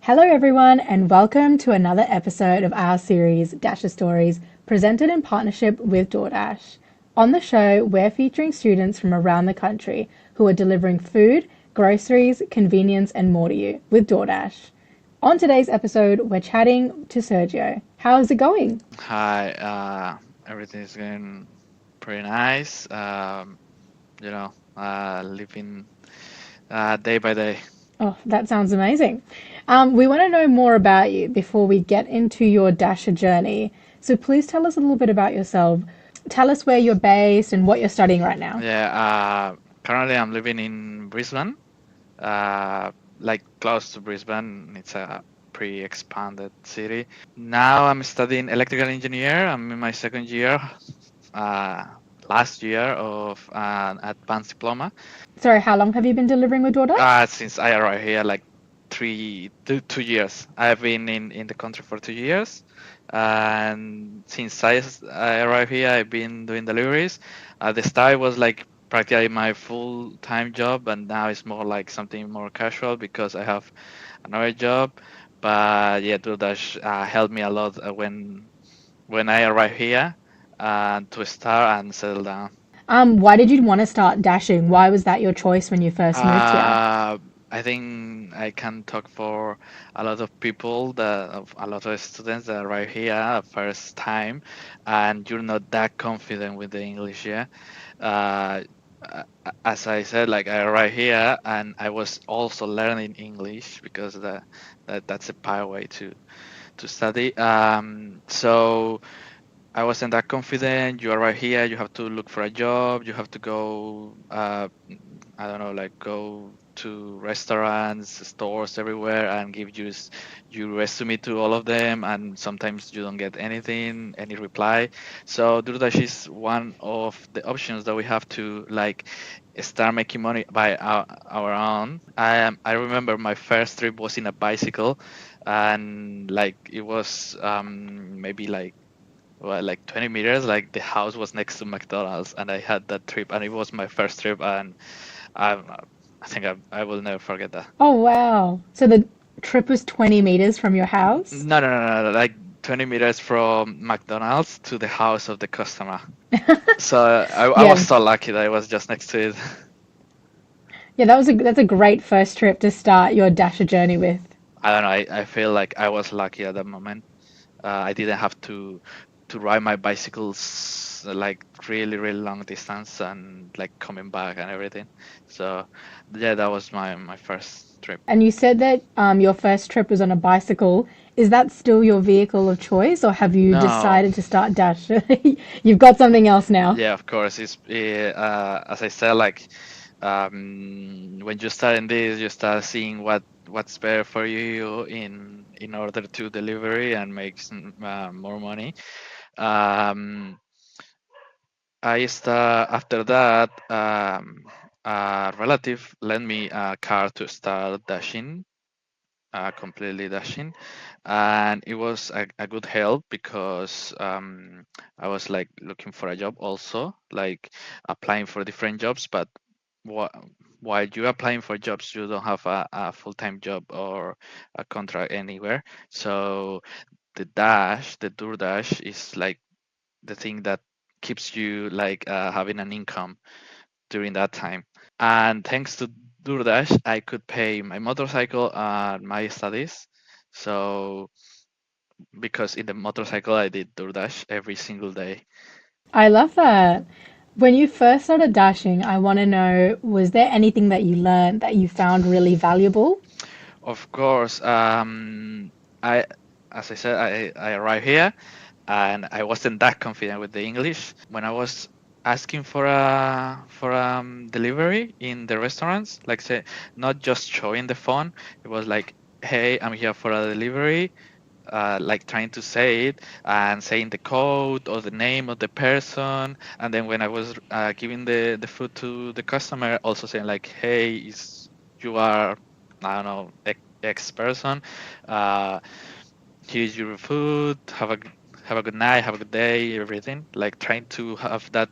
Hello, everyone, and welcome to another episode of our series, Dasher Stories, presented in partnership with DoorDash. On the show, we're featuring students from around the country who are delivering food, groceries, convenience, and more to you with DoorDash. On today's episode, we're chatting to Sergio. How's it going? Hi, everything is going pretty nice. Living day by day. Oh, that sounds amazing. We want to know more about you before we get into your Dasher journey. So please tell us a little bit about yourself. Tell us where you're based and what you're studying right now. Yeah, currently I'm living in Brisbane, uh, like close to Brisbane. It's a pretty expanded city. Now I'm studying electrical engineer. I'm in my second year, uh, last year of an advanced diploma. Sorry, how long have you been delivering with DoorDash? Since I arrived here, like 2 years. I've been in the country for 2 years, and since I arrived here, I've been doing deliveries. At the start, it was like practically my full-time job, and now it's more like something more casual because I have another job. But yeah, DoorDash helped me a lot when I arrived here, to start and settle down. Why did you want to start dashing? Why was that your choice when you first moved here? Uh, I think I can talk for a lot of people, a lot of students that arrive here first time, and you're not that confident with the English. Yeah, uh, as I said, like I arrived here and I was also learning English because that's a pathway to study. So I wasn't that confident. You arrive here, you have to look for a job, you have to go, I don't know, like go to restaurants, stores everywhere, and give your resume to all of them, and sometimes you don't get anything, any reply. So DoorDash is one of the options that we have to like start making money by our own. I remember my first trip was in a bicycle, and like it was maybe like 20 meters. Like the house was next to McDonald's, and I had that trip, and it was my first trip, and I, I think I will never forget that. Oh, wow. So the trip was 20 meters from your house? No, no, no, no, no, like 20 meters from McDonald's to the house of the customer. So I was Yeah. so lucky that I was just next to it. Yeah, that's a great first trip to start your dasher journey with. I don't know. I feel like I was lucky at that moment. I didn't have to ride my bicycles like really really long distance and like coming back and everything. So yeah, that was my first trip. And you said that your first trip was on a bicycle. Is that still your vehicle of choice, or have you No, decided to start dash? You've got something else now. yeah, of course. It's as I said, like when you start in this, you start seeing what's better for you in order to delivery and make more money. Um, I start after that. A relative lent me a car to start dashing, completely dashing, and it was a good help because I was like looking for a job also, like applying for different jobs. But wh- while you're applying for jobs, you don't have a full-time job or a contract anywhere. So the DoorDash is like the thing that keeps you like having an income during that time. And thanks to DoorDash, I could pay my motorcycle and my studies. So because in the motorcycle, I did DoorDash every single day. I love that. When you first started dashing, I want to know, was there anything that you learned that you found really valuable? Of course, I, as I said, I arrived here and I wasn't that confident with the English. When I was asking for delivery in the restaurants, like say not just showing the phone, it was like, hey, I'm here for a delivery, like trying to say it and saying the code or the name of the person, and then when I was giving the food to the customer, also saying like, hey, is you are, I don't know, X person, uh, here's your food, have a good night, have a good day, everything, like trying to have that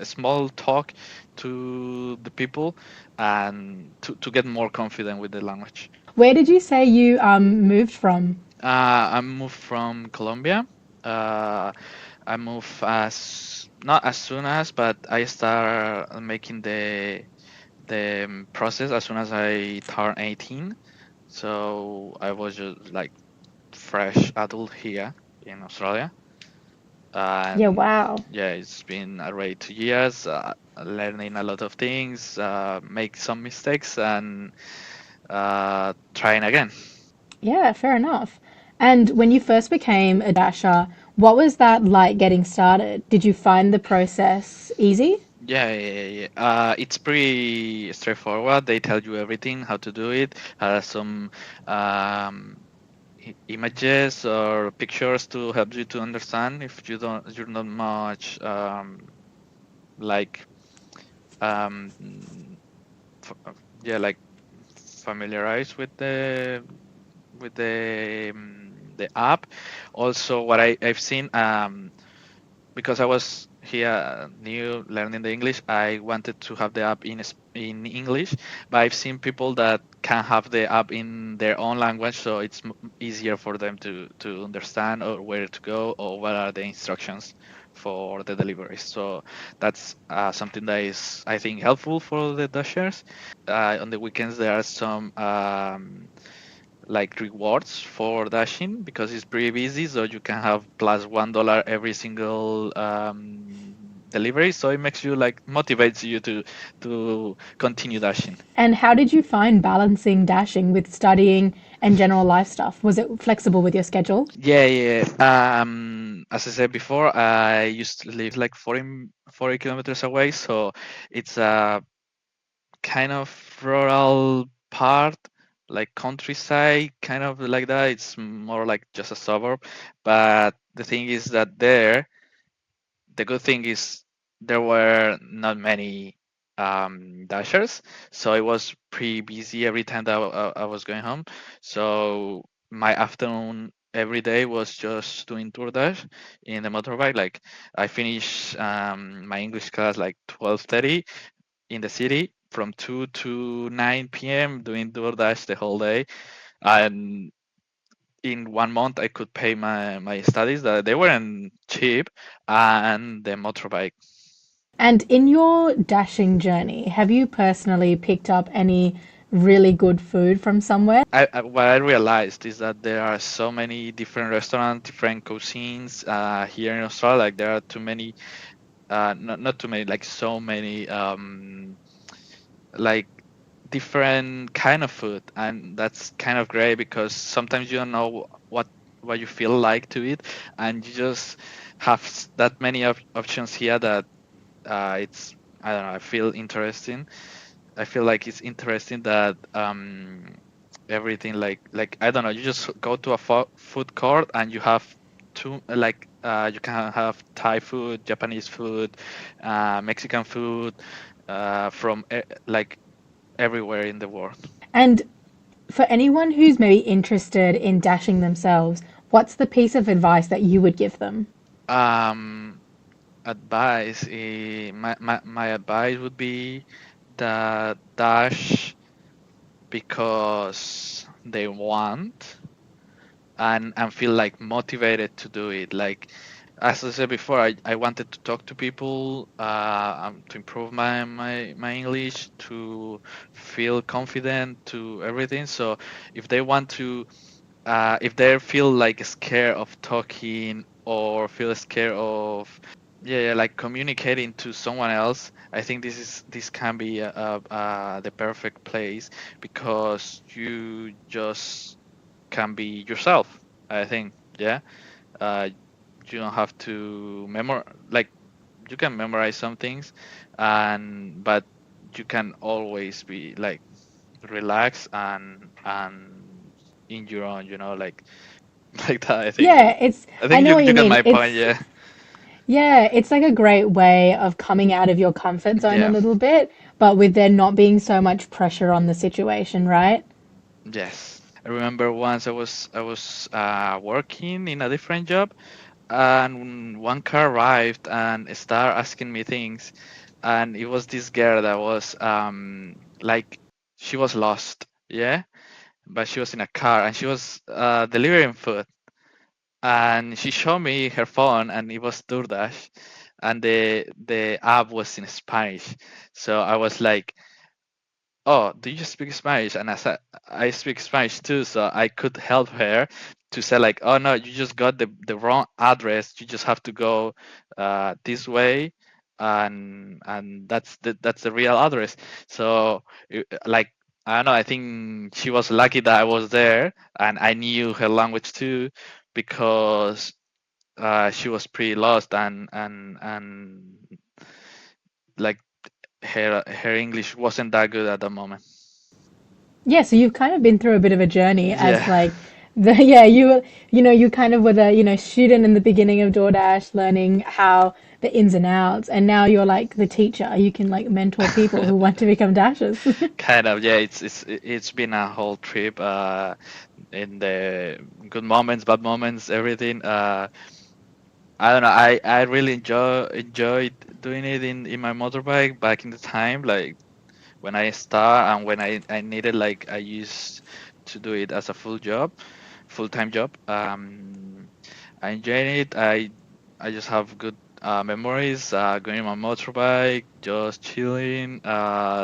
small talk to the people and to get more confident with the language. Where did you say you moved from? I moved from Colombia. Uh, I moved as not as soon as, but I start making the process as soon as I turned 18. So I was just like fresh adult here in Australia, Yeah, and wow. yeah, it's been already 2 years, learning a lot of things, make some mistakes, and trying again. Yeah, fair enough. And when you first became a dasher, what was that like getting started? Did you find the process easy? Yeah, yeah, yeah. Yeah. It's pretty straightforward. They tell you everything, how to do it. Some um, images or pictures to help you to understand if you're not much like um, yeah, like familiarized with the app. Also, what I've seen, because I was here new learning the English, I wanted to have the app in English, but I've seen people that can have the app in their own language, so it's easier for them to understand or where to go or what are the instructions for the deliveries. So that's something that is, I think, helpful for the dashers. On the weekends, there are some like rewards for dashing because it's pretty busy, so you can have plus $1 every single delivery, so it makes you like motivates you to continue dashing. And how did you find balancing dashing with studying and general life stuff? Was it flexible with your schedule? Yeah, yeah, yeah. As I said before, I used to live like 40 kilometers away, so it's a kind of rural part, like countryside, kind of like that. It's more like just a suburb, but the thing is that the good thing is there were not many dashers, so it was pretty busy every time that I was going home. So my afternoon every day was just doing DoorDash in the motorbike. Like I finish my English class like 12:30 in the city from 2 to 9 p.m. doing DoorDash the whole day, and in 1 month I could pay my studies that they weren't cheap, and the motorbike. And in your dashing journey, have you personally picked up any really good food from somewhere? What I realized is that there are so many different restaurants, different cuisines here in Australia. Like there are too many, not too many, like so many, like different kind of food, and that's kind of great because sometimes you don't know what you feel like to eat, and you just have that many options here that it's I don't know. I feel like it's interesting that everything like I don't know. You just go to a food court and you have two like you can have Thai food, Japanese food, Mexican food, from like everywhere in the world. And for anyone who's maybe interested in dashing themselves, what's the piece of advice that you would give them? Um, advice. My advice would be that dash because they want and feel like motivated to do it. Like as I said before, I wanted to talk to people, to improve my English, to feel confident to everything. So if they want to, if they feel like scared of talking or feel scared of yeah, like communicating to someone else, I think this can be the perfect place because you just can be yourself. I think, yeah. Uh, you don't have to like you can memorize some things, and but you can always be like relaxed and in your own, like like that. I think. Yeah, it's, I I think know you what you you got mean. my point. Yeah. Yeah, it's like a great way of coming out of your comfort zone a Yeah. little bit, but with there not being so much pressure on the situation, right? Yes. I remember once I was working in a different job, and one car arrived and started asking me things, and it was this girl that was like she was lost. Yeah. but she was in a car and she was delivering food. And she showed me her phone, and it was DoorDash, and the app was in Spanish. So I was like, "Oh, do you speak Spanish?" And I said, "I speak Spanish too," so I could help her to say like, "Oh no, you just got the wrong address. You just have to go this way, and that's the real address." So like, I don't know. I think she was lucky that I was there and I knew her language too, because she was pretty lost, and like her English wasn't that good at the moment. Yeah, so you've kind of been through a bit of a journey as Yeah. like the yeah, you kind of were the, student in the beginning of DoorDash learning how the ins and outs, and now you're like the teacher. You can like mentor people who want to become dashers. Kind of, yeah. It's been a whole trip. In the good moments, bad moments, everything. I don't know. I really enjoyed doing it in my motorbike back in the time, like when I start, and when I needed, like, I used to do it as a full time job. I enjoyed it. I just have good memories. Going on my motorbike, just chilling,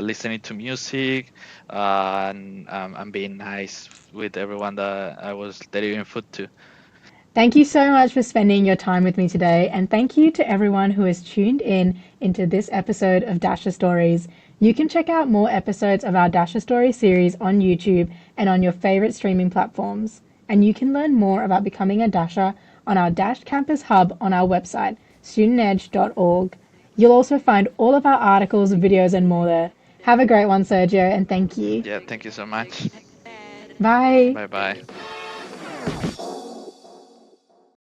listening to music, and being nice with everyone that I was delivering food to. Thank you so much for spending your time with me today, and thank you to everyone who has tuned in into this episode of Dasher Stories. You can check out more episodes of our Dasher Story series on YouTube and on your favorite streaming platforms. And you can learn more about becoming a Dasher on our Dash Campus Hub on our website, studentedge.org. You'll also find all of our articles, videos, and more there. Have a great one, Sergio, and thank you. Yeah, thank you so much. Bye. Bye bye.